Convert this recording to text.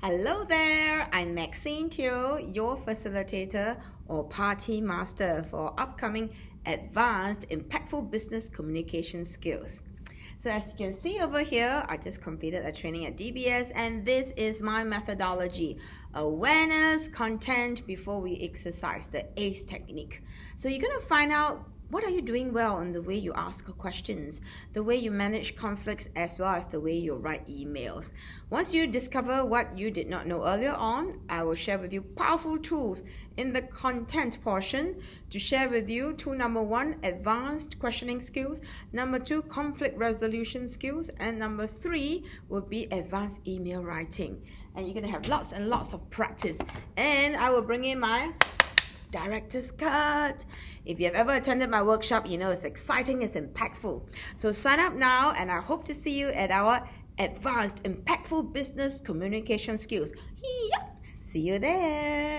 Hello there, I'm Maxine Teo, your facilitator or party master for upcoming advanced impactful business communication skills. So as you can see over here, I just completed a training at DBS and this is my methodology. Awareness, content before we exercise, the ACE technique. So you're going to find out what are you doing well in the way you ask questions, the way you manage conflicts, as well as the way you write emails. Once you discover what you did not know earlier on, I will share with you powerful tools in the content portion to share with you tool number 1, advanced questioning skills, number 2, conflict resolution skills, and number 3 will be advanced email writing. And you're going to have lots and lots of practice. And I will bring in my director's cut. If you have ever attended my workshop, you know it's exciting, it's impactful. So sign up now and I hope to see you at our advanced impactful business communication skills. See you there.